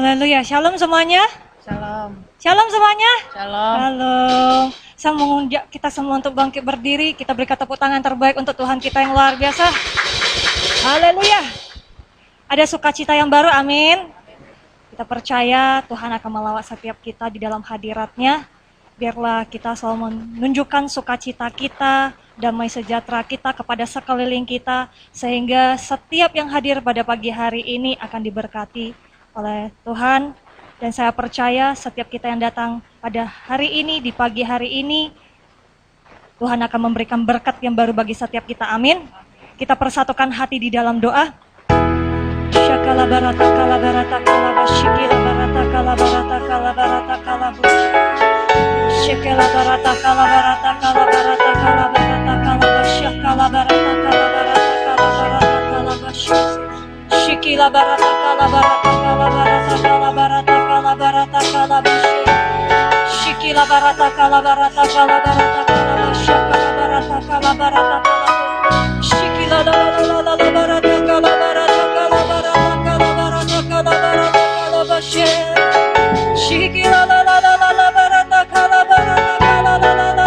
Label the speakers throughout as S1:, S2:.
S1: Haleluya. Shalom semuanya.
S2: Shalom.
S1: Shalom semuanya.
S2: Shalom.
S1: Shalom. Saya mengundang kita semua untuk bangkit berdiri. Kita berikan tepuk tangan terbaik untuk Tuhan kita yang luar biasa. Haleluya. Ada sukacita yang baru, amin. Kita percaya Tuhan akan melawat setiap kita di dalam hadirat-Nya. Biarlah kita selalu menunjukkan sukacita kita, damai sejahtera kita kepada sekeliling kita, sehingga setiap yang hadir pada pagi hari ini akan diberkati oleh Tuhan. Dan saya percaya setiap kita yang datang pada hari ini, di pagi hari ini, Tuhan akan memberikan berkat yang baru bagi setiap kita, amin. Kita persatukan hati di dalam doa. Shakala barata kala barata kala bashikila barata kala barata kala barata kala bush. Shakala barata kala barata kala barata kala barata kala bashakala barata kala barata kala barata kala bash. Shikila barata kala barata kala barata kala barata kala barata kala bash. Shikila barata kala barata kala barata kala bashakala barata kala barata kala. Shikila la la la la la barata kala barata kala barata kala barata kala barata kala bash. Shikila la la la la barata kala barata kala la la la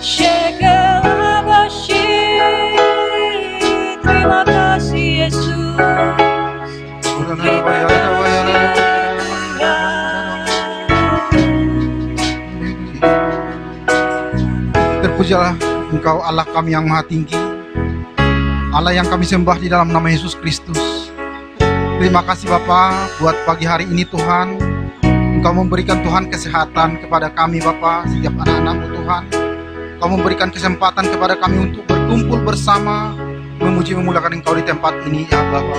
S1: Shekela bashi. Terima kasih Yesus.
S3: Terpujilah Engkau Allah kami yang maha tinggi, Allah yang kami sembah di dalam nama Yesus Kristus. Terima kasih Bapa buat pagi hari ini Tuhan. Engkau memberikan Tuhan kesehatan kepada kami Bapa, setiap anak-anak-Mu Tuhan. Engkau memberikan kesempatan kepada kami untuk berkumpul bersama, memuji memuliakan Engkau di tempat ini ya Bapa.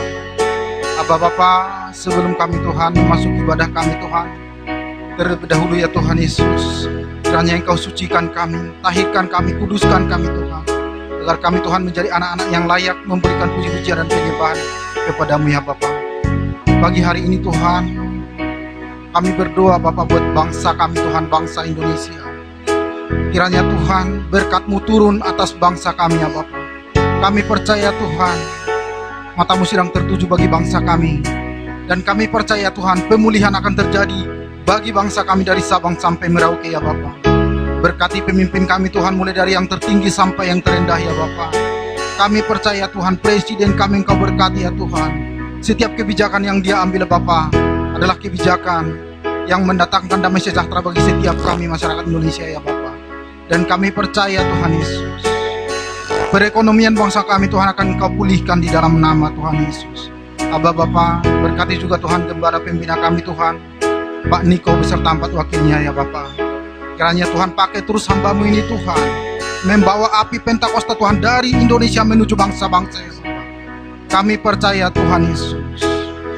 S3: Abba Bapa, sebelum kami Tuhan masuk ibadah kami Tuhan, terlebih dahulu ya Tuhan Yesus, kiranya Engkau sucikan kami, tahirkan kami, kuduskan kami Tuhan, agar kami Tuhan menjadi anak-anak yang layak memberikan puji-pujian dan penyembahan kepada-Mu ya Bapa. Pagi hari ini Tuhan, kami berdoa Bapa buat bangsa kami Tuhan, bangsa Indonesia. Kiranya Tuhan berkat-Mu turun atas bangsa kami ya Bapa. Kami percaya Tuhan, mata-Mu sedang tertuju bagi bangsa kami. Dan kami percaya Tuhan, pemulihan akan terjadi bagi bangsa kami dari Sabang sampai Merauke ya Bapa. Berkati pemimpin kami Tuhan, mulai dari yang tertinggi sampai yang terendah ya Bapa. Kami percaya Tuhan, presiden kami Engkau berkati ya Tuhan. Setiap kebijakan yang dia ambil Bapa adalah kebijakan yang mendatangkan damai sejahtera bagi setiap kami masyarakat Indonesia ya Bapa. Dan kami percaya Tuhan Yesus, perekonomian bangsa kami Tuhan akan Engkau pulihkan di dalam nama Tuhan Yesus. Abba Bapa, berkati juga Tuhan gembala pembina kami Tuhan, Pak Niko beserta 4 wakilnya ya Bapa. Kiranya Tuhan pakai terus hamba-Mu ini Tuhan, membawa api Pentakosta Tuhan dari Indonesia menuju bangsa-bangsa ya Tuhan. Kami percaya Tuhan Yesus,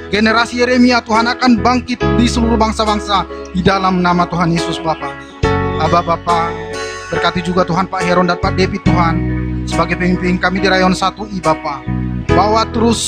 S3: generasi Yeremia Tuhan akan bangkit di seluruh bangsa-bangsa di dalam nama Tuhan Yesus Bapa. Abba Bapa, berkati juga Tuhan Pak Heron dan Pak Devi Tuhan, sebagai pemimpin kami di Rayon 1I Bapa. Bawa terus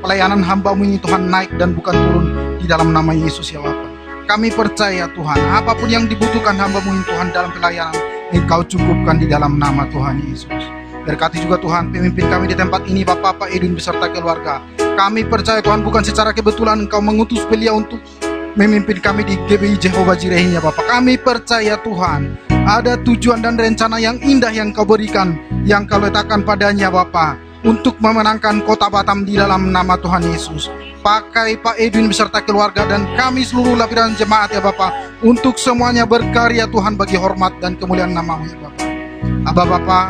S3: pelayanan hamba-Mu ini Tuhan naik dan bukan turun di dalam nama Yesus ya Bapa. Kami percaya Tuhan, apapun yang dibutuhkan hamba-Mu ini Tuhan dalam pelayanan, Engkau cukupkan di dalam nama Tuhan Yesus. Berkati juga Tuhan pemimpin kami di tempat ini Bapak Pak Edwin beserta keluarga. Kami percaya Tuhan, bukan secara kebetulan Engkau mengutus beliau untuk memimpin kami di GBI Jehovah Jireh ya Bapak. Kami percaya Tuhan, ada tujuan dan rencana yang indah yang Kau berikan, yang Kau letakkan padanya Bapak, untuk memenangkan kota Batam di dalam nama Tuhan Yesus. Pakai Pak Edwin beserta keluarga dan kami seluruh lapisan jemaat ya Bapak, untuk semuanya berkarya Tuhan bagi hormat dan kemuliaan nama-Mu ya Bapak. Abba Bapak,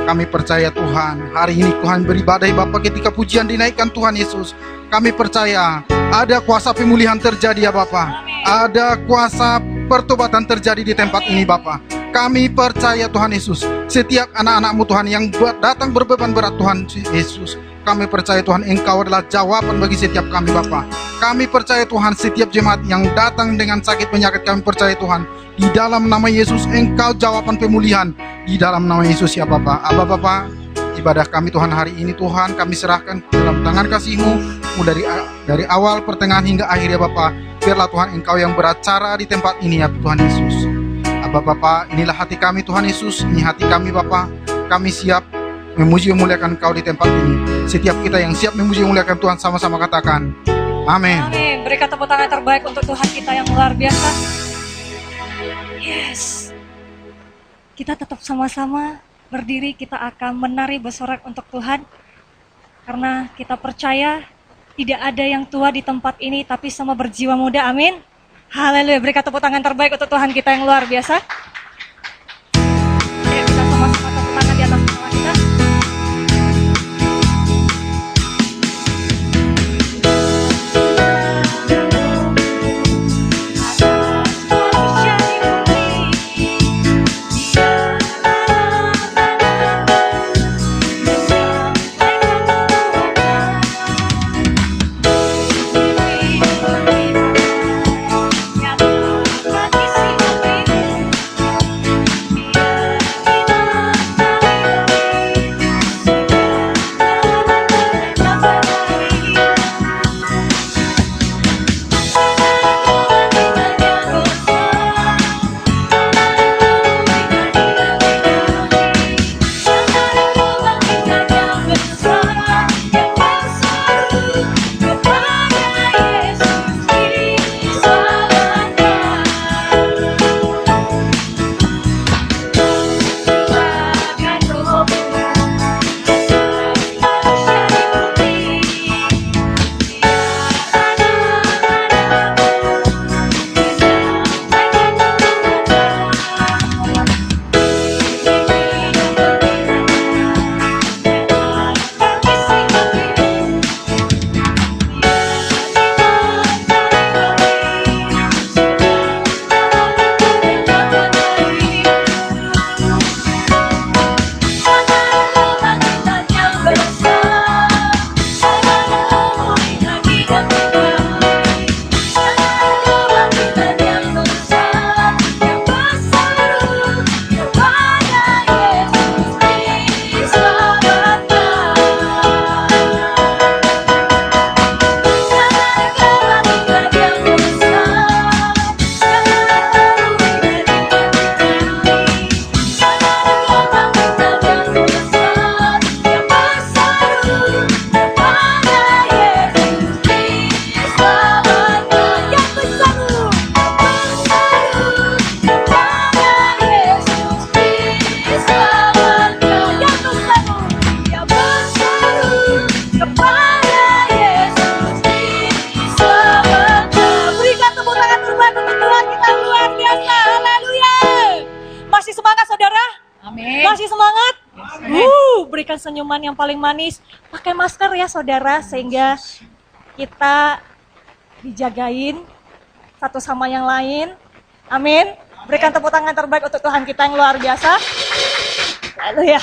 S3: kami percaya Tuhan, hari ini Tuhan beribadah Bapak, ketika pujian dinaikkan Tuhan Yesus, kami percaya ada kuasa pemulihan terjadi ya Bapak. Ada kuasa pertobatan terjadi di tempat ini Bapak. Kami percaya Tuhan Yesus, setiap anak-anak-Mu Tuhan yang datang berbeban berat Tuhan Yesus, kami percaya Tuhan Engkau adalah jawaban bagi setiap kami Bapa. Kami percaya Tuhan, setiap jemaat yang datang dengan sakit penyakit, kami percaya Tuhan, di dalam nama Yesus Engkau jawaban pemulihan di dalam nama Yesus ya Bapa. Abba Bapa, ibadah kami Tuhan hari ini Tuhan kami serahkan dalam tangan kasih-Mu, dari awal pertengahan hingga akhir ya Bapa. Biarlah Tuhan Engkau yang beracara di tempat ini ya Tuhan Yesus. Abba Bapa, inilah hati kami Tuhan Yesus, ini hati kami Bapa. Kami siap memuji memuliakan Engkau di tempat ini. Setiap kita yang siap memuji memuliakan Tuhan, sama-sama katakan Amin.
S1: Amin. Berikan tepuk tangan terbaik untuk Tuhan kita yang luar biasa. Yes. Kita tetap sama-sama berdiri, kita akan menari bersorak untuk Tuhan. Karena kita percaya tidak ada yang tua di tempat ini, tapi semua berjiwa muda. Amin. Haleluya. Berikan tepuk tangan terbaik untuk Tuhan kita yang luar biasa. Ayo kita sama-sama tepuk tangan di atas kepala kita. Masih semangat? Berikan senyuman yang paling manis. Pakai masker ya saudara, sehingga kita dijagain satu sama yang lain. Amin. Berikan tepuk tangan terbaik untuk Tuhan kita yang luar biasa. Haleluya.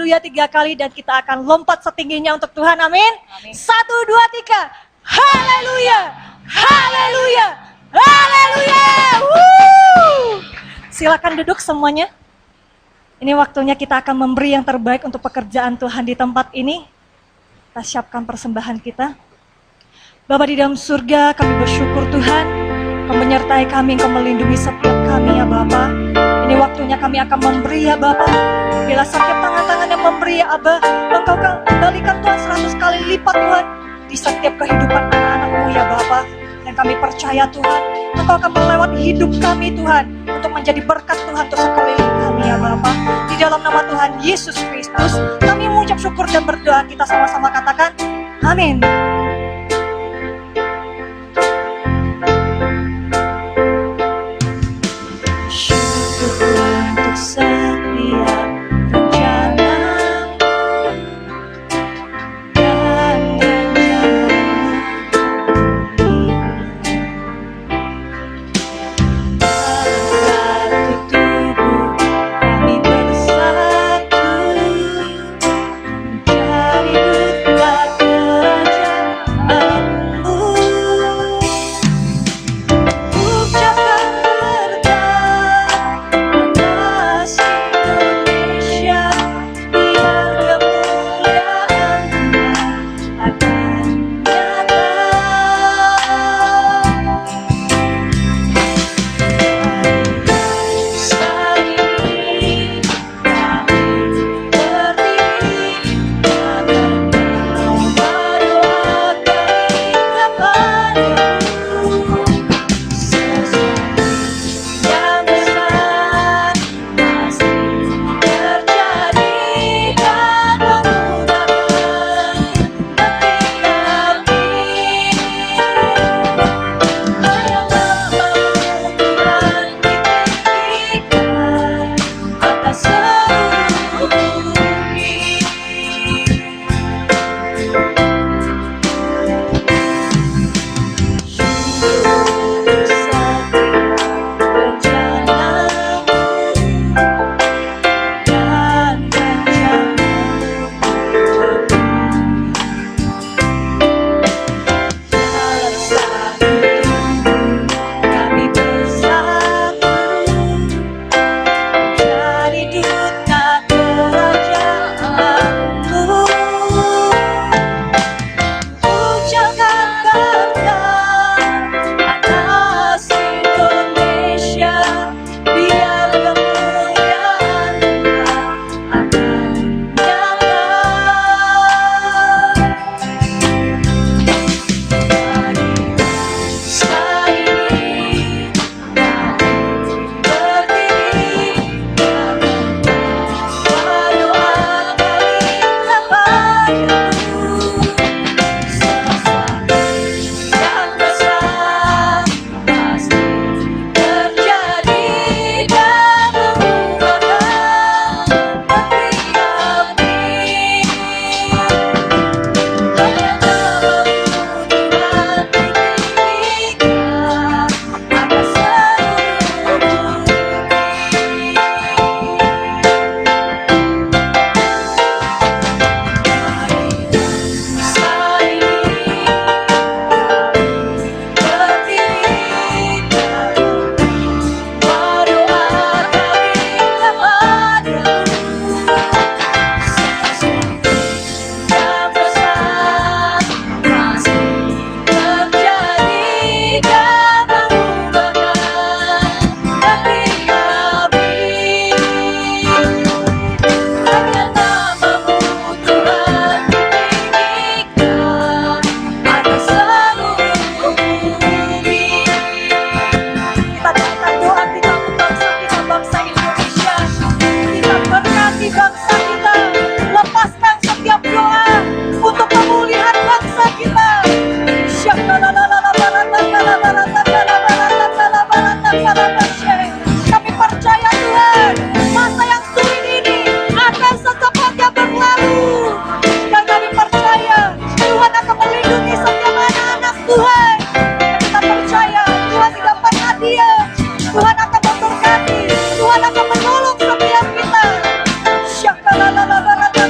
S1: haleluya 3 kali dan kita akan lompat setingginya untuk Tuhan. Amin. 1, 2, 3. Haleluya. Haleluya. Haleluya. Silakan duduk semuanya. Ini waktunya kita akan memberi yang terbaik untuk pekerjaan Tuhan di tempat ini. Kita siapkan persembahan kita. Bapa di dalam surga, kami bersyukur Tuhan, Kau menyertai kami, Kau melindungi setiap kami ya Bapa. Ini waktunya kami akan memberi ya Bapa. Bila setiap tangan-tangan yang memberi ya Abah, Engkau kembalikan Tuhan 100 kali lipat Tuhan di setiap kehidupan anak-anak-Mu ya Bapa. Dan kami percaya Tuhan, Engkau akan melewati hidup kami Tuhan, untuk menjadi berkat Tuhan untuk sekeliling kami ya Bapa. Di dalam nama Tuhan Yesus Kristus, kami mengucap syukur dan berdoa. Kita sama-sama katakan, amin. Syukur untuk setiap rencana dan Tuhan akan memberkati, Tuhan akan menolong setiap kita. Syakalalalalala.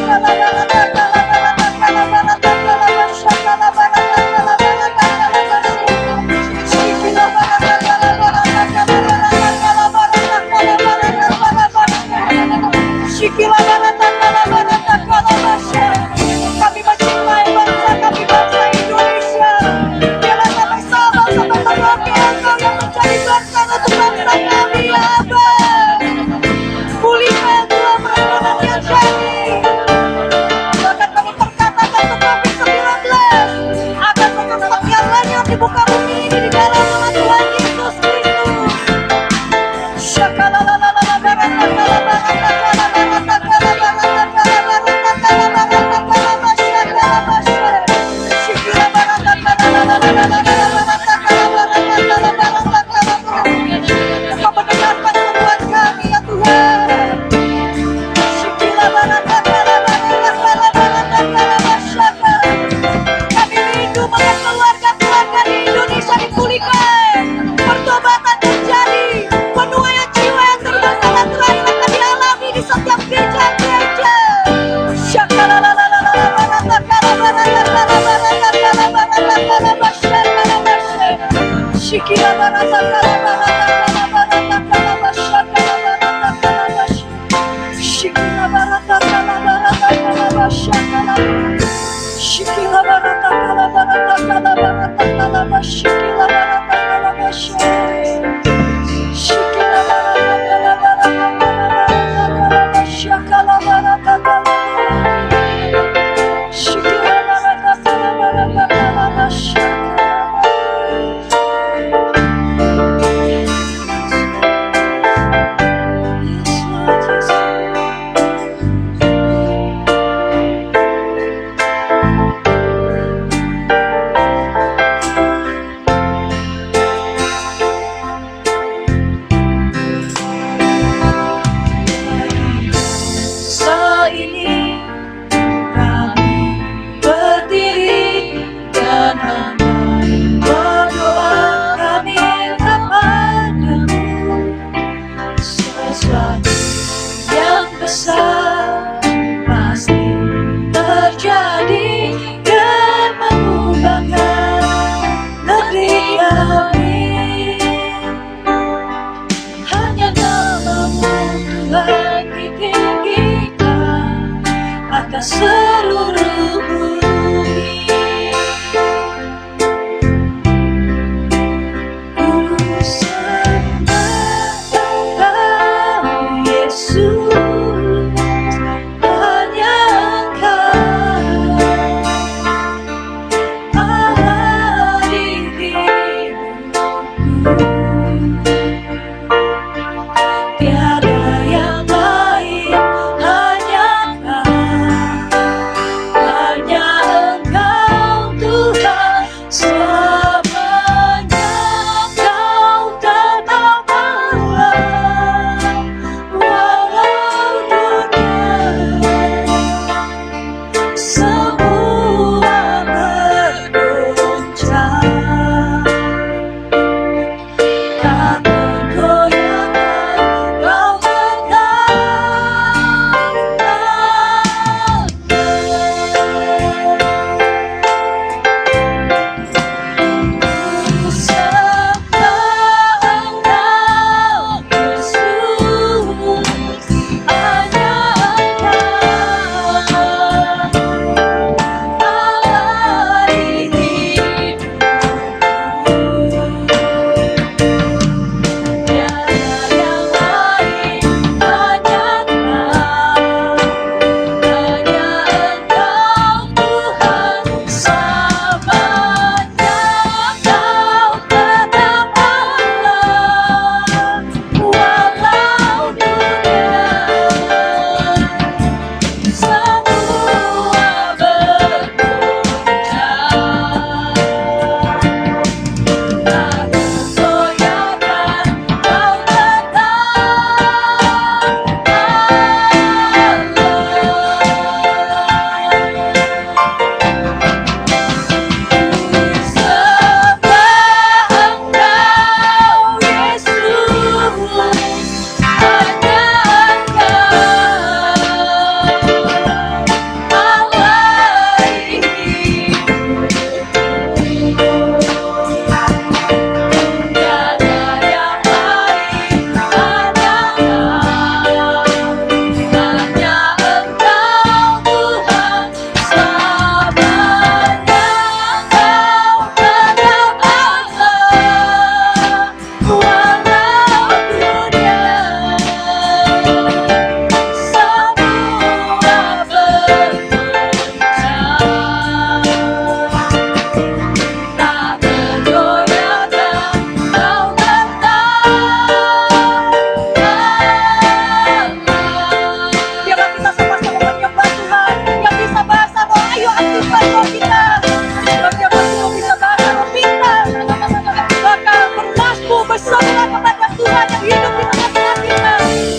S1: Tuhan yang hidup di tengah-tengah kita,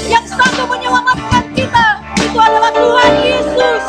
S1: yang sanggup menyelamatkan kita. Itu adalah Tuhan Yesus.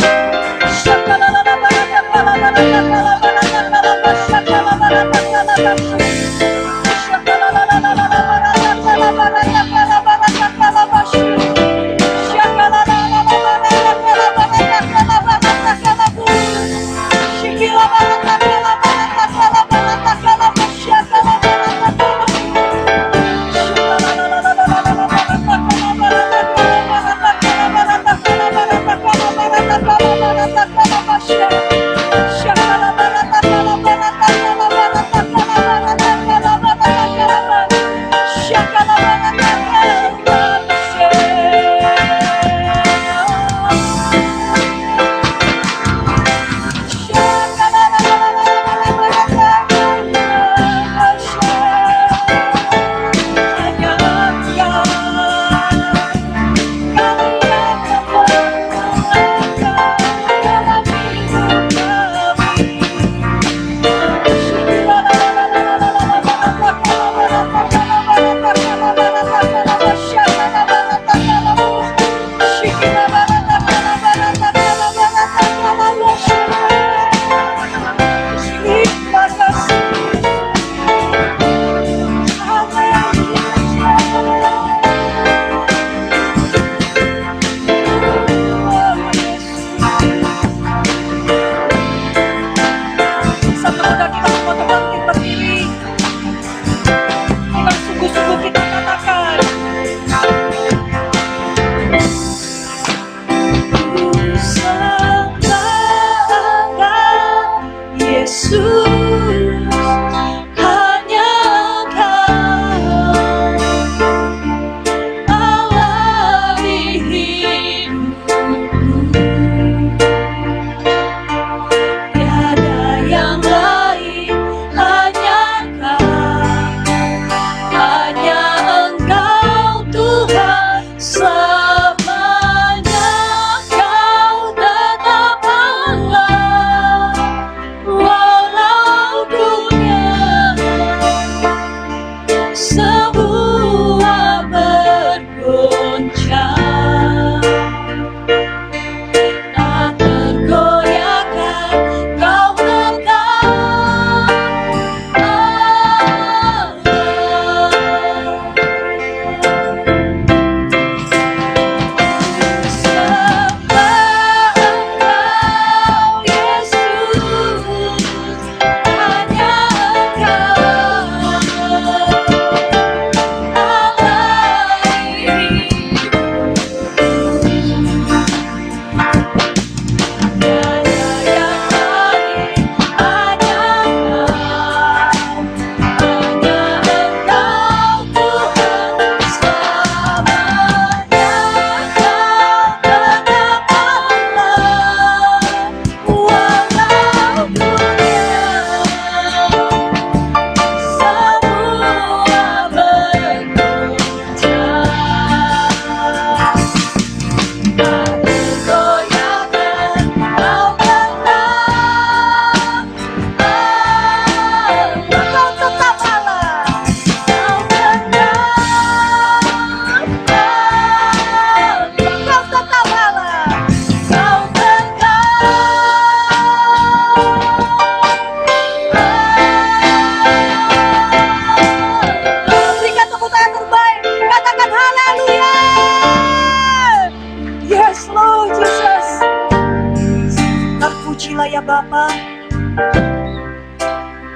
S1: ya Bapa.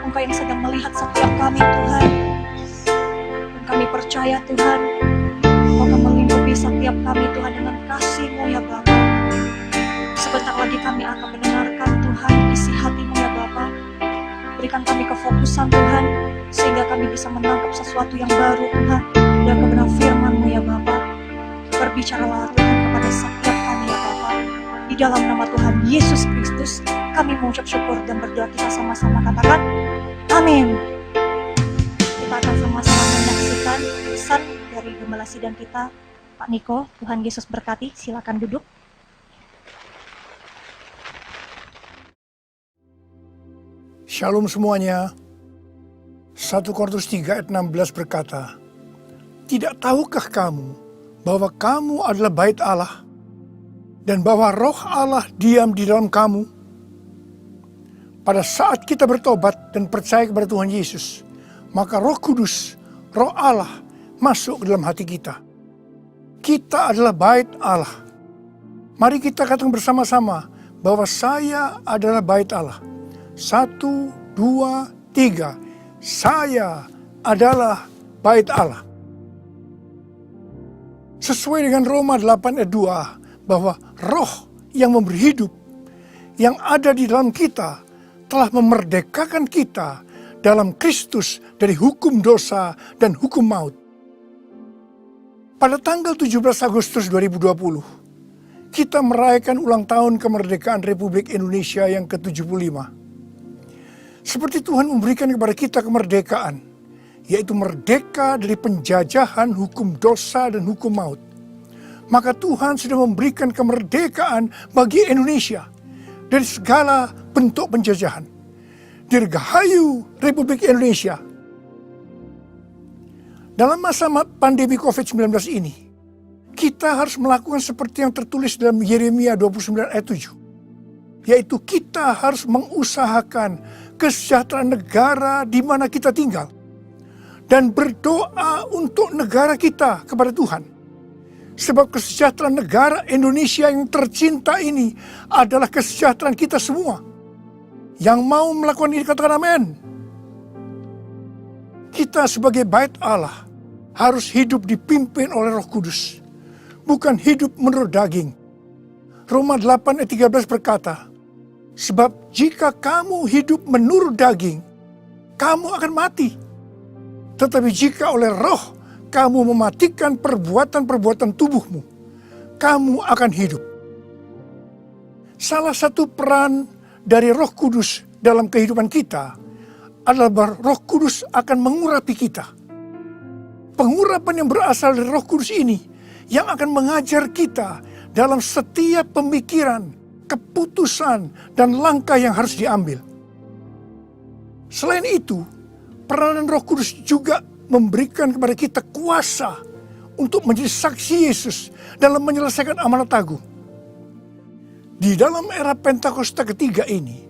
S1: Engkau yang sedang melihat setiap kami Tuhan. Dan kami percaya Tuhan, Engkau akan melindungi setiap kami Tuhan dengan kasih-Mu ya Bapa. Sebentar lagi kami akan mendengarkan Tuhan isi hati-Mu ya Bapa. Berikan kami kefokusan Tuhan, sehingga kami bisa menangkap sesuatu yang baru Tuhan, dan kebenaran firman-Mu ya Bapa. Berbicaralah Tuhan kepada setiap kami ya Bapa. Di dalam nama Tuhan Yesus Kristus, kami mengucap syukur dan berdoa. Kita sama-sama katakan, amin. Kita akan sama-sama menyaksikan pesan dari Gembala Sidang kita, Pak Niko. Tuhan Yesus berkati, silakan duduk.
S2: Shalom semuanya. 1 Korintus 3 ayat 16 berkata, tidak tahukah kamu bahwa kamu adalah bait Allah dan bahwa roh Allah diam di dalam kamu? Pada saat kita bertobat dan percaya kepada Tuhan Yesus, maka Roh Kudus, Roh Allah masuk ke dalam hati kita. Kita adalah bait Allah. Mari kita katakan bersama-sama bahwa saya adalah bait Allah. 1, 2, 3. Saya adalah bait Allah. Sesuai dengan Roma 8 ayat 2, bahwa roh yang memberi hidup, yang ada di dalam kita, telah memerdekakan kita dalam Kristus dari hukum dosa dan hukum maut. Pada tanggal 17 Agustus 2020, kita merayakan ulang tahun kemerdekaan Republik Indonesia yang ke-75. Seperti Tuhan memberikan kepada kita kemerdekaan, yaitu merdeka dari penjajahan hukum dosa dan hukum maut. Maka Tuhan sudah memberikan kemerdekaan bagi Indonesia dari segala bentuk penjajahan. Dirgahayu Republik Indonesia. Dalam masa pandemi COVID-19 ini, kita harus melakukan seperti yang tertulis dalam Yeremia 29 ayat 7. Yaitu kita harus mengusahakan kesejahteraan negara di mana kita tinggal. Dan berdoa untuk negara kita kepada Tuhan. Sebab kesejahteraan negara Indonesia yang tercinta ini adalah kesejahteraan kita semua. Yang mau melakukan ini katakan amin. Kita sebagai bait Allah harus hidup dipimpin oleh Roh Kudus. Bukan hidup menurut daging. Roma 8 ayat 13 berkata, sebab jika kamu hidup menurut daging, kamu akan mati. Tetapi jika oleh roh kamu mematikan perbuatan-perbuatan tubuhmu, kamu akan hidup. Salah satu peran dari Roh Kudus dalam kehidupan kita adalah bahwa Roh Kudus akan mengurapi kita. Pengurapan yang berasal dari Roh Kudus ini yang akan mengajar kita dalam setiap pemikiran, keputusan, dan langkah yang harus diambil. Selain itu, peranan Roh Kudus juga memberikan kepada kita kuasa untuk menjadi saksi Yesus dalam menyelesaikan amanat agung. Di dalam era Pentakosta ketiga ini,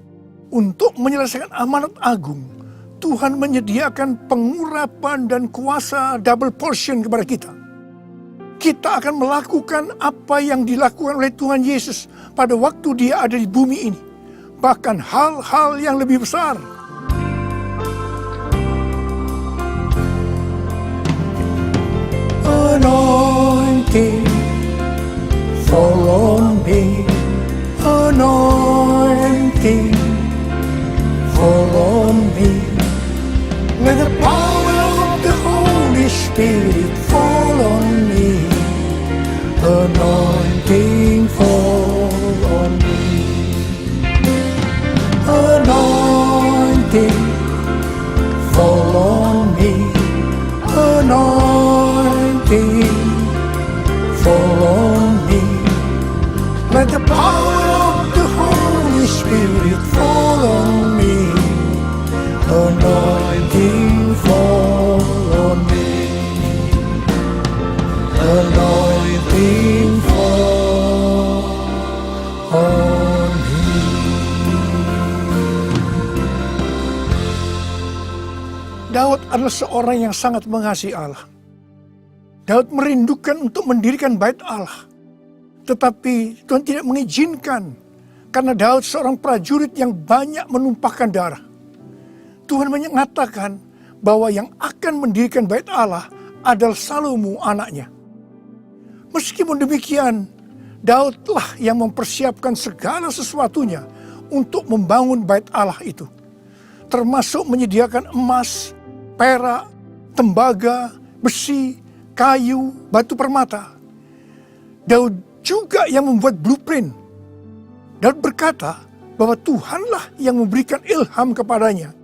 S2: untuk menyelesaikan amanat agung, Tuhan menyediakan pengurapan dan kuasa double portion kepada kita. Kita akan melakukan apa yang dilakukan oleh Tuhan Yesus pada waktu Dia ada di bumi ini. Bahkan hal-hal yang lebih besar. Anointing, fall on me. Anointing, fall on me. Let the power of the Holy Spirit fall on me. Anointing, fall on me. Anointing, fall on me. Anointing, fall on me. Let the power of the Holy Spirit fall on me. Anointing, fall on me. Anointing, fall on me. Daud adalah seorang yang sangat mengasihi Allah. Daud merindukan untuk mendirikan bait Allah. Tetapi Tuhan tidak mengizinkan karena Daud seorang prajurit yang banyak menumpahkan darah. Tuhan mengatakan bahwa yang akan mendirikan bait Allah adalah Salomo anaknya. Meskipun demikian, Daudlah yang mempersiapkan segala sesuatunya untuk membangun bait Allah itu. Termasuk menyediakan emas, perak, tembaga, besi, kayu, batu permata. Daud juga yang membuat blueprint. Daud berkata bahwa Tuhanlah yang memberikan ilham kepadanya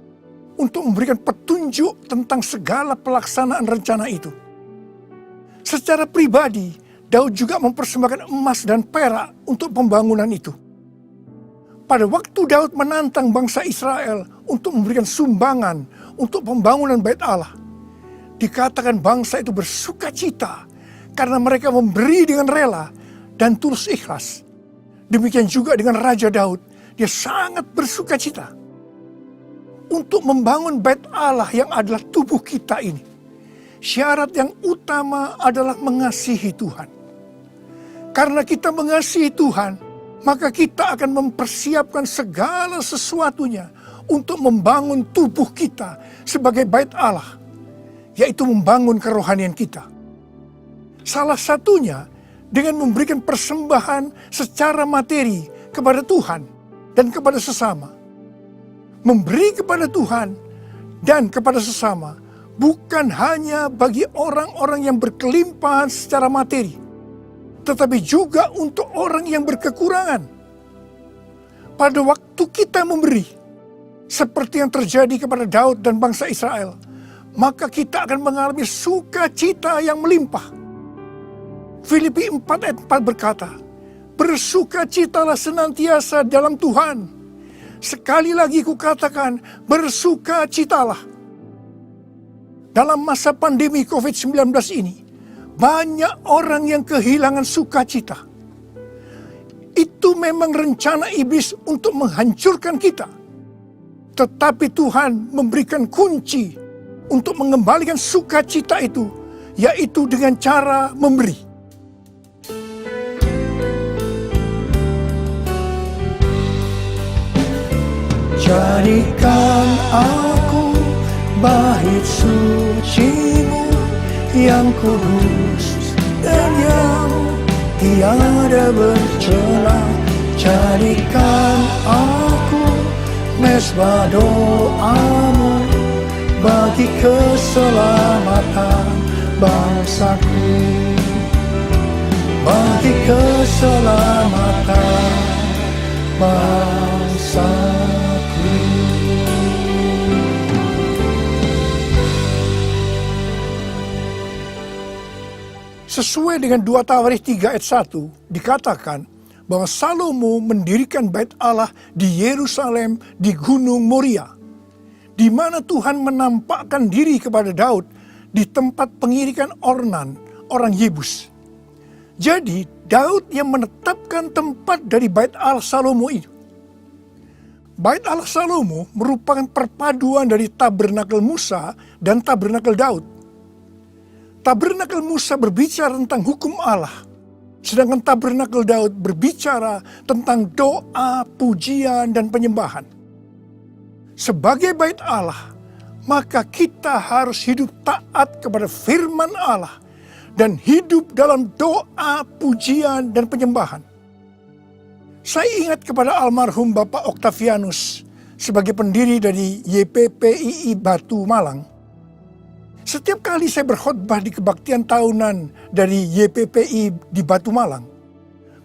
S2: untuk memberikan petunjuk tentang segala pelaksanaan rencana itu. Secara pribadi, Daud juga mempersembahkan emas dan perak untuk pembangunan itu. Pada waktu Daud menantang bangsa Israel untuk memberikan sumbangan untuk pembangunan bait Allah, dikatakan bangsa itu bersuka cita karena mereka memberi dengan rela dan tulus ikhlas. Demikian juga dengan Raja Daud, dia sangat bersuka cita untuk membangun bait Allah yang adalah tubuh kita ini. Syarat yang utama adalah mengasihi Tuhan. Karena kita mengasihi Tuhan, maka kita akan mempersiapkan segala sesuatunya untuk membangun tubuh kita sebagai bait Allah, yaitu membangun kerohanian kita. Salah satunya dengan memberikan persembahan secara materi kepada Tuhan dan kepada sesama. Memberi kepada Tuhan dan kepada sesama bukan hanya bagi orang-orang yang berkelimpahan secara materi, tetapi juga untuk orang yang berkekurangan. Pada waktu kita memberi, seperti yang terjadi kepada Daud dan bangsa Israel, maka kita akan mengalami sukacita yang melimpah. Filipi 4 ayat 4 berkata, bersukacitalah senantiasa dalam Tuhan. Sekali lagi kukatakan, bersukacitalah. Dalam masa pandemi COVID-19 ini, banyak orang yang kehilangan sukacita. Itu memang rencana iblis untuk menghancurkan kita. Tetapi Tuhan memberikan kunci untuk mengembalikan sukacita itu, yaitu dengan cara memberi. Jadikan aku bait suci-Mu yang kudus dan yang tiada bercela. Jadikan aku mezbah doa-Mu bagi keselamatan bangsaku, bagi keselamatan bangsaku. Sesuai dengan 2 Tawarikh 3 ayat 1 dikatakan bahwa Salomo mendirikan bait Allah di Yerusalem di Gunung Moria, di mana Tuhan menampakkan diri kepada Daud di tempat pengirikan Ornan, orang Yebus. Jadi Daud yang menetapkan tempat dari bait Allah Salomo itu. Bait Allah Salomo merupakan perpaduan dari tabernakel Musa dan tabernakel Daud. Tabernakel Musa berbicara tentang hukum Allah, sedangkan tabernakel Daud berbicara tentang doa, pujian, dan penyembahan. Sebagai bait Allah, maka kita harus hidup taat kepada firman Allah dan hidup dalam doa, pujian, dan penyembahan. Saya ingat kepada almarhum Bapak Octavianus sebagai pendiri dari YPPII Batu Malang. Setiap kali saya berkhotbah di kebaktian tahunan dari YPPI di Batu Malang,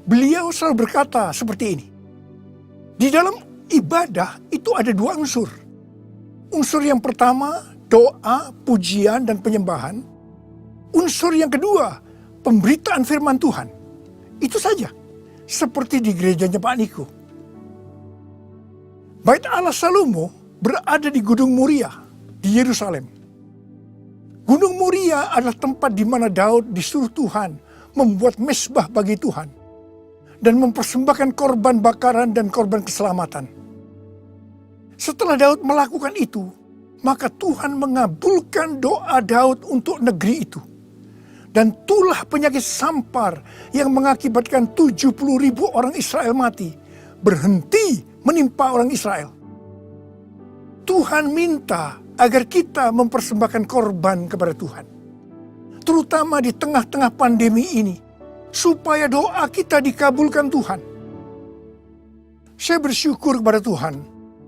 S2: beliau selalu berkata seperti ini. Di dalam ibadah itu ada 2 unsur. Unsur yang pertama, doa, pujian, dan penyembahan. Unsur yang kedua, pemberitaan firman Tuhan. Itu saja. Seperti di gerejanya Pak Niko. Bait Allah Salomo berada di Gunung Moria di Yerusalem. Gunung Moria adalah tempat di mana Daud disuruh Tuhan membuat mezbah bagi Tuhan dan mempersembahkan korban bakaran dan korban keselamatan. Setelah Daud melakukan itu, maka Tuhan mengabulkan doa Daud untuk negeri itu. Dan tulah penyakit sampar yang mengakibatkan 70.000 orang Israel mati berhenti menimpa orang Israel. Tuhan minta agar kita mempersembahkan korban kepada Tuhan. Terutama di tengah-tengah pandemi ini, supaya doa kita dikabulkan Tuhan. Saya bersyukur kepada Tuhan,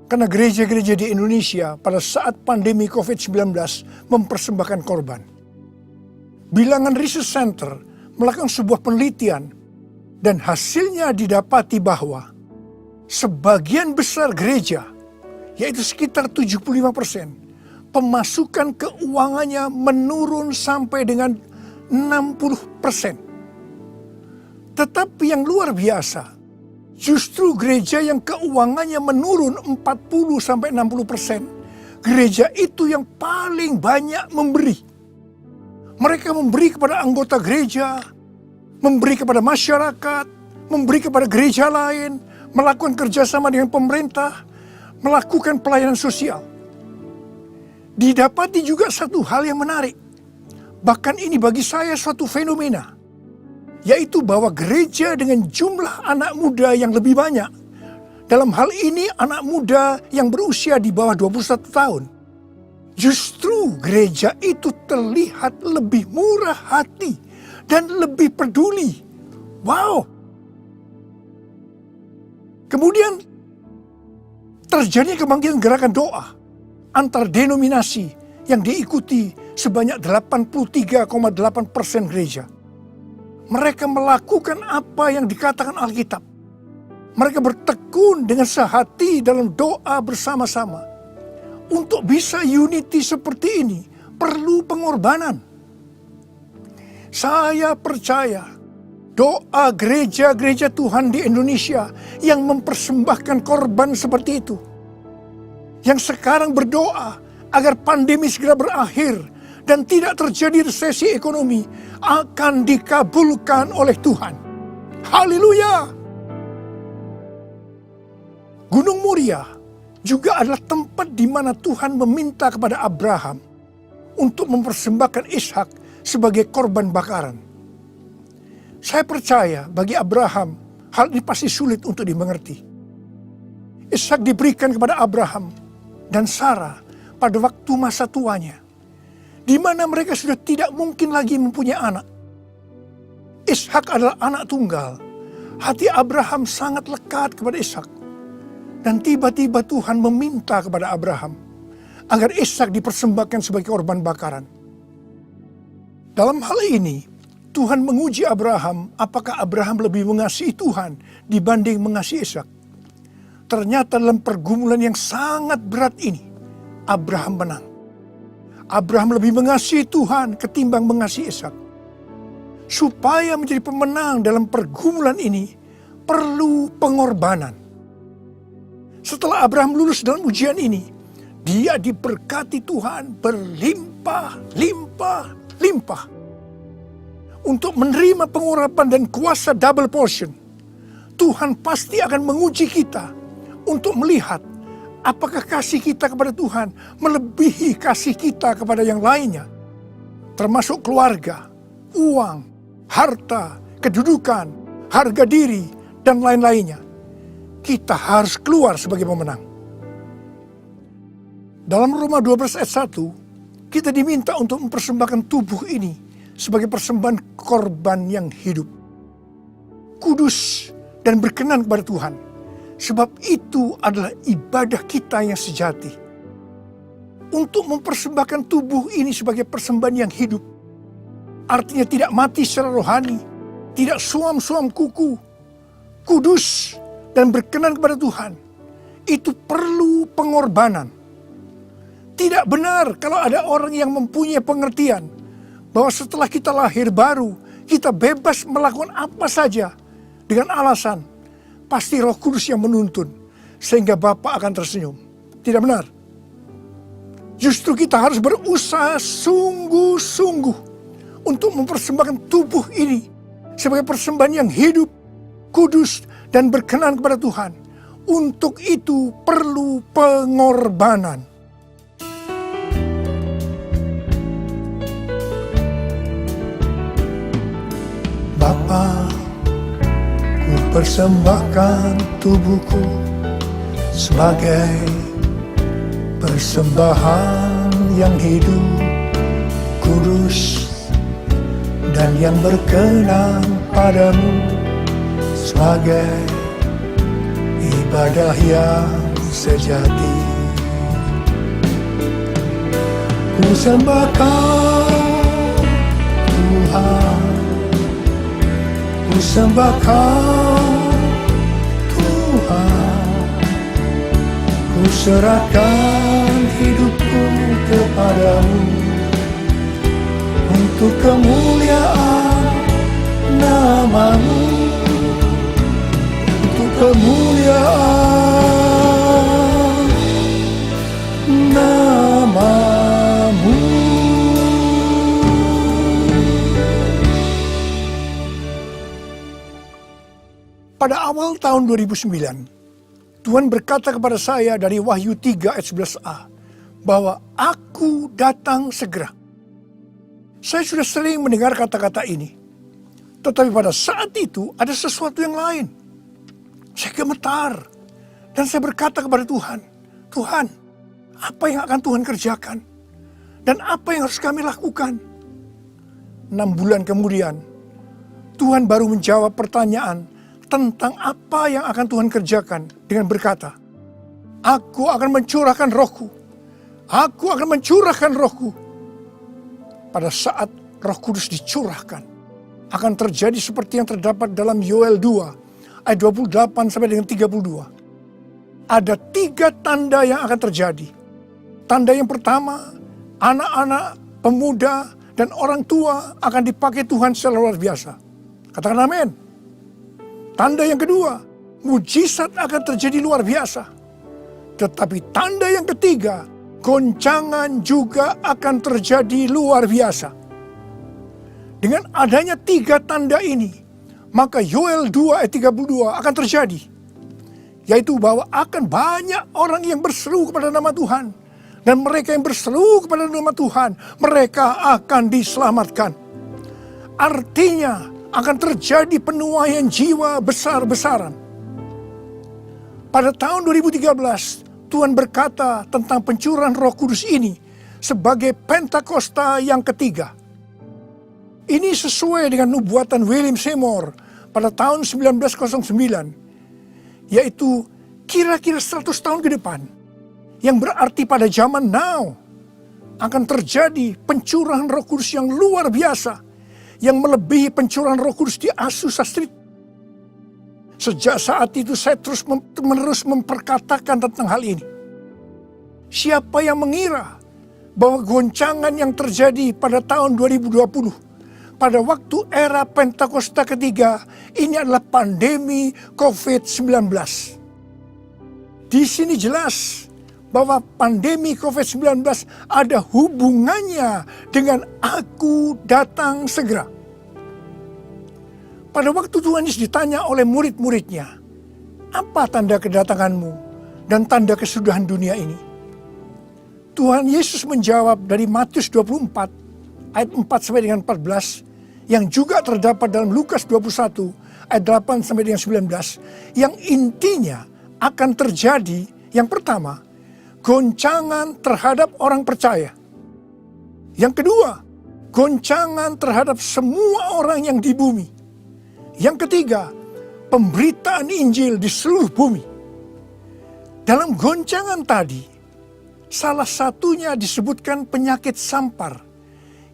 S2: karena gereja-gereja di Indonesia pada saat pandemi COVID-19 mempersembahkan korban. Bilangan Research Center melakukan sebuah penelitian, dan hasilnya didapati bahwa sebagian besar gereja, yaitu sekitar 75%, pemasukan keuangannya menurun sampai dengan 60%. Tetapi yang luar biasa, justru gereja yang keuangannya menurun 40-60%, gereja itu yang paling banyak memberi. Mereka memberi kepada anggota gereja, memberi kepada masyarakat, memberi kepada gereja lain, melakukan kerjasama dengan pemerintah, melakukan pelayanan sosial. Didapati juga satu hal yang menarik. Bahkan ini bagi saya suatu fenomena. Yaitu bahwa gereja dengan jumlah anak muda yang lebih banyak. Dalam hal ini anak muda yang berusia di bawah 21 tahun. Justru gereja itu terlihat lebih murah hati dan lebih peduli. Wow! Kemudian terjadi kebangkitan gerakan doa antar denominasi yang diikuti sebanyak 83,8% gereja. Mereka melakukan apa yang dikatakan Alkitab. Mereka bertekun dengan sehati dalam doa bersama-sama. Untuk bisa unity seperti ini, perlu pengorbanan. Saya percaya doa gereja-gereja Tuhan di Indonesia yang mempersembahkan korban seperti itu. Yang sekarang berdoa agar pandemi segera berakhir dan tidak terjadi resesi ekonomi, akan dikabulkan oleh Tuhan. Haleluya! Gunung Moria juga adalah tempat di mana Tuhan meminta kepada Abraham untuk mempersembahkan Ishak sebagai korban bakaran. Saya percaya bagi Abraham, hal ini pasti sulit untuk dimengerti. Ishak diberikan kepada Abraham dan Sarah pada waktu masa tuanya, di mana mereka sudah tidak mungkin lagi mempunyai anak. Ishak adalah anak tunggal. Hati Abraham sangat lekat kepada Ishak. Dan tiba-tiba Tuhan meminta kepada Abraham agar Ishak dipersembahkan sebagai korban bakaran. Dalam hal ini, Tuhan menguji Abraham apakah Abraham lebih mengasihi Tuhan dibanding mengasihi Ishak. Ternyata dalam pergumulan yang sangat berat ini, Abraham menang. Abraham lebih mengasihi Tuhan ketimbang mengasihi Ishak. Supaya menjadi pemenang dalam pergumulan ini, perlu pengorbanan. Setelah Abraham lulus dalam ujian ini, dia diberkati Tuhan berlimpah-limpah. Untuk menerima pengurapan dan kuasa double portion, Tuhan pasti akan menguji kita untuk melihat apakah kasih kita kepada Tuhan melebihi kasih kita kepada yang lainnya. Termasuk keluarga, uang, harta, kedudukan, harga diri, dan lain-lainnya. Kita harus keluar sebagai pemenang. Dalam Roma 12 ayat 1, kita diminta untuk mempersembahkan tubuh ini sebagai persembahan korban yang hidup, kudus dan berkenan kepada Tuhan. Sebab itu adalah ibadah kita yang sejati. Untuk mempersembahkan tubuh ini sebagai persembahan yang hidup, artinya tidak mati secara rohani, tidak suam-suam kuku, kudus dan berkenan kepada Tuhan, itu perlu pengorbanan. Tidak benar kalau ada orang yang mempunyai pengertian bahwa setelah kita lahir baru, kita bebas melakukan apa saja dengan alasan pasti Roh Kudus yang menuntun sehingga Bapa akan tersenyum. Tidak benar. Justru kita harus berusaha sungguh-sungguh untuk mempersembahkan tubuh ini sebagai persembahan yang hidup, kudus, dan berkenan kepada Tuhan. Untuk itu perlu pengorbanan. Bapa, ku persembahkan tubuhku sebagai persembahan yang hidup, kudus, dan yang berkenan padamu, sebagai ibadah yang sejati. Ku sembahkan Tuhan, ku sembahkan Tuhan, ku serahkan hidupku kepadamu untuk kemuliaan nama-Mu. Kemuliaan nama-Mu. Pada awal tahun 2009, Tuhan berkata kepada saya dari Wahyu 3 ayat 11a, bahwa aku datang segera. Saya sudah sering mendengar kata-kata ini. Tetapi pada saat itu ada sesuatu yang lain. Saya gemetar. Dan saya berkata kepada Tuhan, Tuhan, apa yang akan Tuhan kerjakan? Dan apa yang harus kami lakukan? 6 bulan kemudian, Tuhan baru menjawab pertanyaan tentang apa yang akan Tuhan kerjakan dengan berkata, aku akan mencurahkan rohku. Aku akan mencurahkan rohku. Pada saat Roh Kudus dicurahkan, akan terjadi seperti yang terdapat dalam Yoel 2 ayat 28 sampai dengan 32. Ada 3 tanda yang akan terjadi. Tanda yang pertama, anak-anak, pemuda, dan orang tua akan dipakai Tuhan secara luar biasa. Katakan amin. Tanda yang kedua, mujizat akan terjadi luar biasa. Tetapi tanda yang ketiga, goncangan juga akan terjadi luar biasa. Dengan adanya 3 tanda ini, maka Yoel 2 ayat 32 akan terjadi. Yaitu bahwa akan banyak orang yang berseru kepada nama Tuhan. Dan mereka yang berseru kepada nama Tuhan, mereka akan diselamatkan. Artinya akan terjadi penuaian jiwa besar-besaran. Pada tahun 2013, Tuhan berkata tentang pencurahan Roh Kudus ini sebagai Pentakosta yang ketiga. Ini sesuai dengan nubuatan William Seymour pada tahun 1909, yaitu kira-kira 100 tahun ke depan, yang berarti pada zaman now akan terjadi pencurahan Roh Kudus yang luar biasa, yang melebihi pencurahan Roh Kudus di Azusa Street. Sejak saat itu saya terus-menerus memperkatakan tentang hal ini. Siapa yang mengira bahwa goncangan yang terjadi pada tahun 2020, pada waktu era Pentakosta ketiga, ini adalah pandemi COVID-19. Di sini jelas bahwa pandemi COVID-19 ada hubungannya dengan aku datang segera. Pada waktu Tuhan Yesus ditanya oleh murid-muridnya, apa tanda kedatanganmu dan tanda kesudahan dunia ini? Tuhan Yesus menjawab dari Matius 24 ayat 4 sampai dengan 14, yang juga terdapat dalam Lukas 21 ayat 8 sampai dengan 19, yang intinya akan terjadi yang pertama, goncangan terhadap orang percaya. Yang kedua, goncangan terhadap semua orang yang di bumi. Yang ketiga, pemberitaan Injil di seluruh bumi. Dalam goncangan tadi, salah satunya disebutkan penyakit sampar,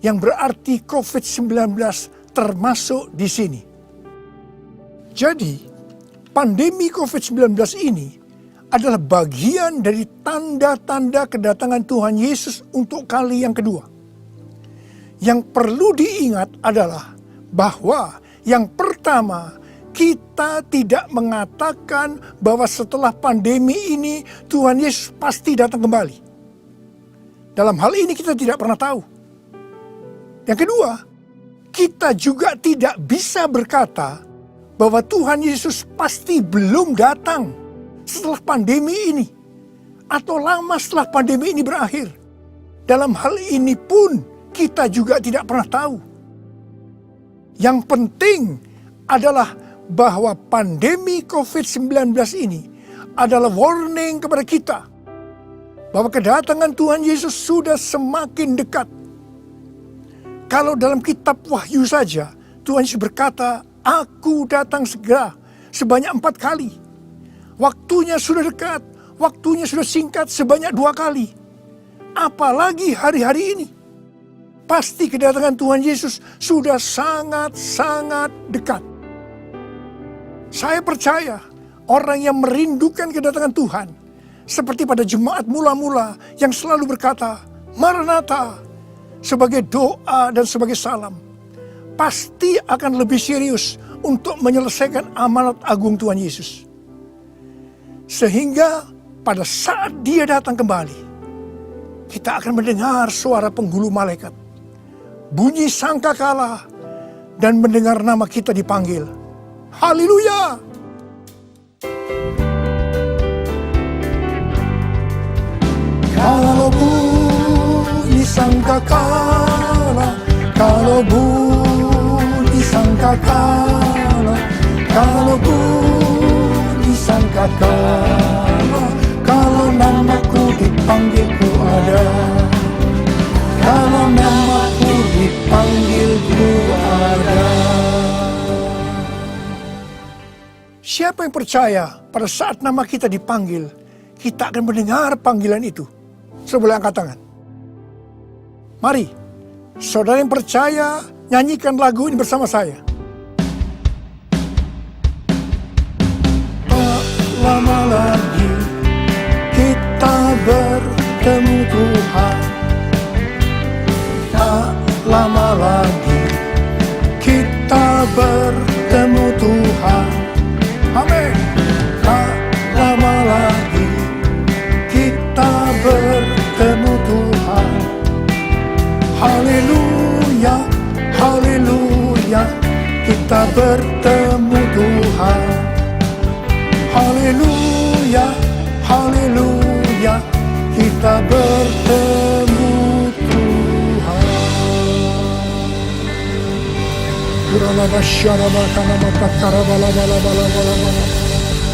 S2: yang berarti COVID-19 termasuk di sini. Jadi, pandemi COVID-19 ini adalah bagian dari tanda-tanda kedatangan Tuhan Yesus untuk kali yang kedua. Yang perlu diingat adalah bahwa yang pertama, kita tidak mengatakan bahwa setelah pandemi ini Tuhan Yesus pasti datang kembali. Dalam hal ini kita tidak pernah tahu. Yang kedua, kita juga tidak bisa berkata bahwa Tuhan Yesus pasti belum datang setelah pandemi ini, atau lama setelah pandemi ini berakhir. Dalam hal ini pun kita juga tidak pernah tahu. Yang penting adalah bahwa pandemi COVID-19 ini adalah warning kepada kita bahwa kedatangan Tuhan Yesus sudah semakin dekat. Kalau dalam kitab Wahyu saja, Tuhan Yesus berkata, aku datang segera sebanyak 4 kali. Waktunya sudah dekat, waktunya sudah singkat sebanyak 2 kali. Apalagi hari-hari ini. Pasti kedatangan Tuhan Yesus sudah sangat-sangat dekat. Saya percaya orang yang merindukan kedatangan Tuhan, seperti pada jemaat mula-mula yang selalu berkata, Maranatha, sebagai doa dan sebagai salam, pasti akan lebih serius untuk menyelesaikan amanat agung Tuhan Yesus. Sehingga pada saat dia datang kembali, kita akan mendengar suara penghulu malaikat, bunyi sangkakala, dan mendengar nama kita dipanggil. Haleluya! Kalau bunyi sangkakala, kalau bunyi sangkakala, kalau bunyi sangkakala, kalau namaku dipanggil ku ada, kalau namaku dipanggil ku ada. Siapa yang percaya pada saat nama kita dipanggil, kita akan mendengar panggilan itu? Sebelah angkat tangan. Mari, saudara yang percaya, nyanyikan lagu ini bersama saya. Tak lama lagi kita bertemu Tuhan. Tak lama lagi kita bertemu Tuhan. Amin. Tak lama lagi kita bertemu Tuhan. Haleluya, haleluya, kita bertemu Tuhan. Haleluya, haleluya, kita bertemu Tuhan.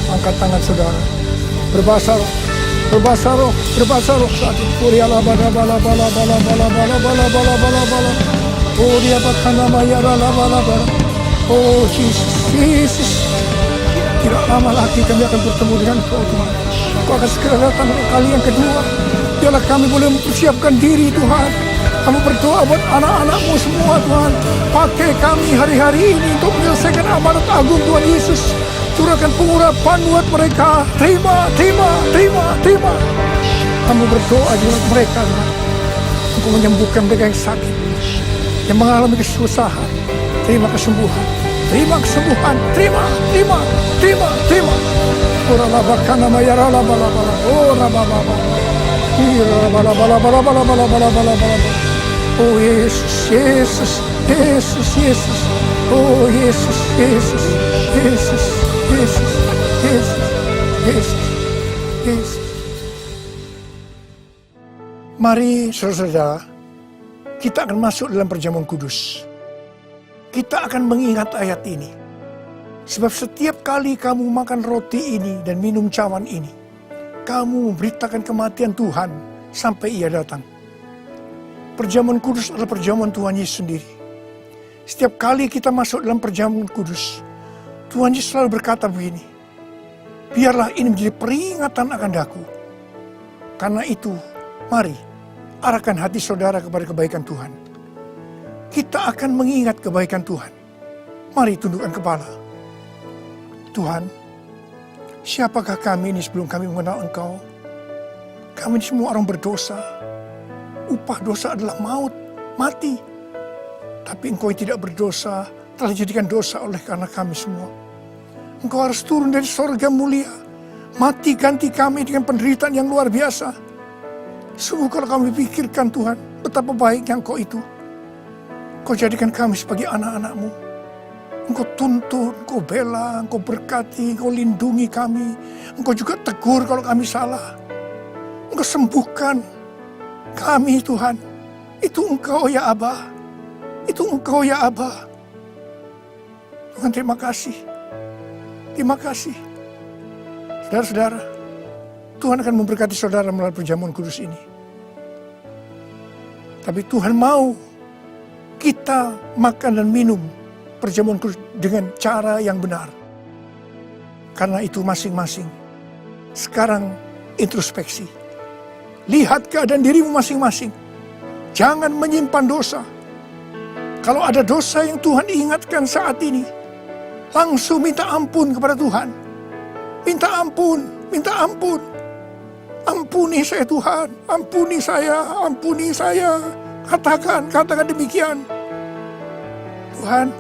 S2: Angkat tangan saudara. Berbahasa roh, berbahasa roh, berbahasa roh saat itu. Oh dia bakana mayara la. Oh Yesus, Yesus. Tidak lama lagi kami akan bertemu dengan Kau Tuhan. Kau akan segera datang kali yang kedua. Biarlah kami boleh mempersiapkan diri Tuhan. Kami berdoa buat anak-anak-Mu semua Tuhan. Pakai kami hari-hari ini untuk menyelesaikan amanat agung Tuhan Yesus. Curahkan pengurapan buat mereka. Terima. Kami berdoa juga mereka Tuhan. Untuk menyembuhkan mereka yang sakit, yang mengalami kesusahan. Terima kesembuhan. Terima kesembuhan. Terima. Oralabakana mayarala balabala. Orabababa. Oh Yesus, Yesus, Yesus, Yesus. Oh Yesus, Yesus, Yesus, Yesus, Yesus, Yesus, Yesus. Mari saudara-saudara, kita akan masuk dalam perjamuan kudus. Kita akan mengingat ayat ini. Sebab setiap kali kamu makan roti ini dan minum cawan ini, kamu memberitakan kematian Tuhan sampai Ia datang. Perjamuan kudus adalah perjamuan Tuhan Yesus sendiri. Setiap kali kita masuk dalam perjamuan kudus, Tuhan Yesus selalu berkata begini, biarlah ini menjadi peringatan akan daku. Karena itu, mari arahkan hati saudara kepada kebaikan Tuhan. Kita akan mengingat kebaikan Tuhan. Mari tundukkan kepala. Tuhan, siapakah kami ini sebelum kami mengenal Engkau? Kami ini semua orang berdosa. Upah dosa adalah maut, mati. Tapi Engkau yang tidak berdosa telah dijadikan dosa oleh karena kami semua. Engkau harus turun dari sorga mulia. Mati ganti kami dengan penderitaan yang luar biasa. Sungguh kalau kami pikirkan Tuhan, betapa baiknya Engkau itu. Engkau jadikan kami sebagai anak-anak-Mu. Engkau tuntun, Engkau bela, Engkau berkati, Engkau lindungi kami. Engkau juga tegur kalau kami salah. Engkau sembuhkan kami Tuhan. Itu Engkau ya Aba. Itu Engkau ya Aba. Tuhan terima kasih. Terima kasih. Saudara-saudara, Tuhan akan memberkati saudara melalui perjamuan kudus ini. Tapi Tuhan mau kita makan dan minum perjamuan kudus dengan cara yang benar. Karena itu masing-masing. Sekarang introspeksi. Lihat keadaan dirimu masing-masing. Jangan menyimpan dosa. Kalau ada dosa yang Tuhan ingatkan saat ini, langsung minta ampun kepada Tuhan. Minta ampun, minta ampun. Ampuni saya Tuhan, ampuni saya, ampuni saya. Katakan demikian. Tuhan,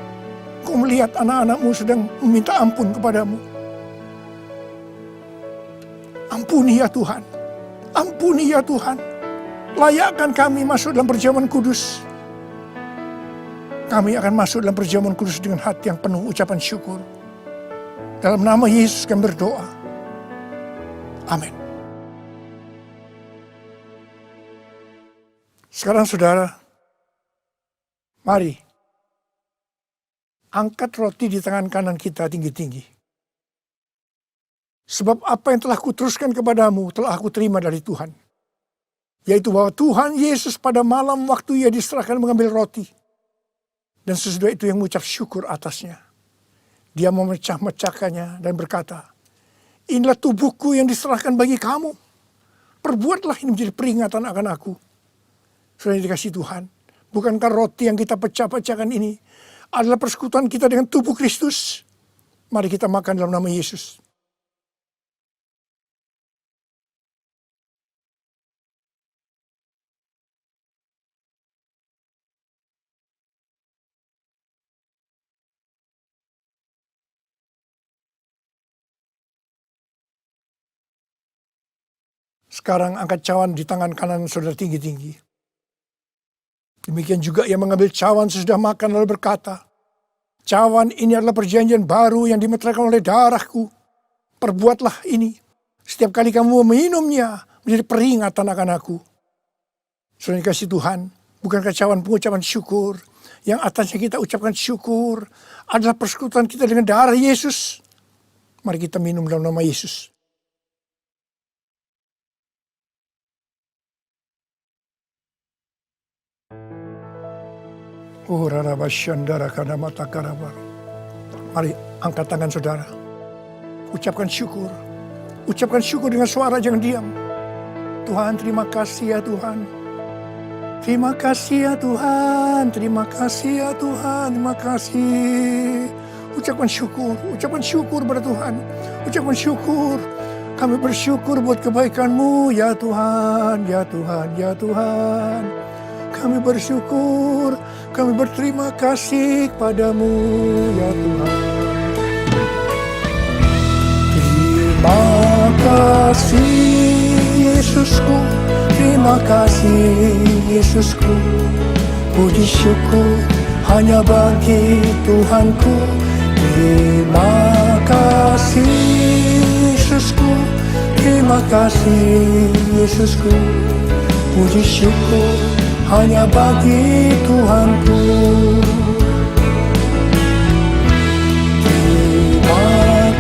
S2: Kau melihat anak-anak-Mu sedang meminta ampun kepadamu. Ampuni ya Tuhan. Ampuni ya Tuhan. Layakkan kami masuk dalam perjamuan kudus. Kami akan masuk dalam perjamuan kudus dengan hati yang penuh ucapan syukur. Dalam nama Yesus kami berdoa. Amin. Sekarang saudara, mari angkat roti di tangan kanan kita tinggi-tinggi. Sebab apa yang telah kuteruskan kepadamu telah aku terima dari Tuhan. Yaitu bahwa Tuhan Yesus pada malam waktu ia diserahkan mengambil roti. Dan sesudah itu yang mengucap syukur atasnya. Dia memecah-mecahkannya dan berkata, inilah tubuhku yang diserahkan bagi kamu. Perbuatlah ini menjadi peringatan akan aku. Sudah dikasih Tuhan. Bukankah roti yang kita pecah-pecahkan ini adalah persekutuan kita dengan tubuh Kristus? Mari kita makan dalam nama Yesus. Sekarang angkat cawan di tangan kanan saudara tinggi-tinggi. Demikian juga ia mengambil cawan sesudah makan lalu berkata, cawan ini adalah perjanjian baru yang dimeteraikan oleh darahku. Perbuatlah ini. Setiap kali kamu meminumnya menjadi peringatan akan aku. Saudara dikasih Tuhan, bukankah cawan pengucapan syukur yang atasnya kita ucapkan syukur adalah persekutuan kita dengan darah Yesus. Mari kita minum dalam nama Yesus. Mari angkat tangan saudara. Ucapkan syukur. Ucapkan syukur dengan suara, jangan diam. Tuhan, terima kasih ya Tuhan. Terima kasih ya Tuhan. Terima kasih ya Tuhan. Terima kasih. Ucapkan syukur pada Tuhan. Ucapkan syukur. Kami bersyukur buat kebaikan-Mu ya Tuhan, ya Tuhan, ya Tuhan. Kami bersyukur, kami berterima kasih kepadamu ya Tuhan. Terima kasih Yesusku, terima kasih Yesusku. Puji syukur hanya bagi Tuhanku. Terima kasih Yesusku, terima kasih Yesusku. Puji syukur hanya bagi Tuhanku. Terima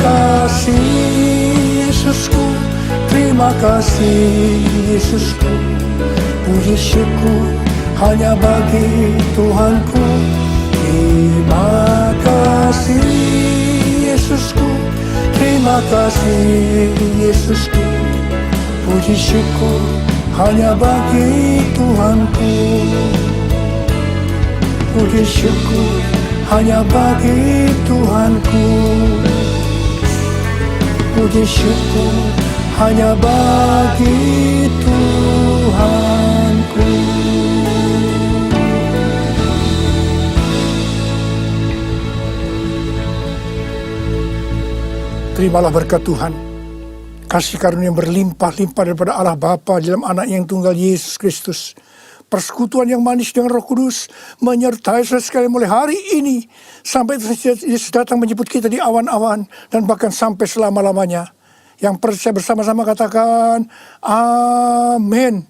S2: kasih Yesusku, terima kasih Yesusku. Puji syukur hanya bagi Tuhanku. Terima kasih Yesusku, terima kasih Yesusku. Puji syukur hanya bagi Tuhanku. Puji syukur hanya bagi Tuhanku. Puji syukur hanya bagi Tuhanku. Terimalah berkat Tuhan. Kasih karunia yang berlimpah-limpah daripada Allah Bapa dalam anak yang tunggal Yesus Kristus. Persekutuan yang manis dengan Roh Kudus menyertai saudara sekalian mulai hari ini sampai Yesus datang menjemput kita di awan-awan dan bahkan sampai selama-lamanya. Yang percaya bersama-sama katakan amin.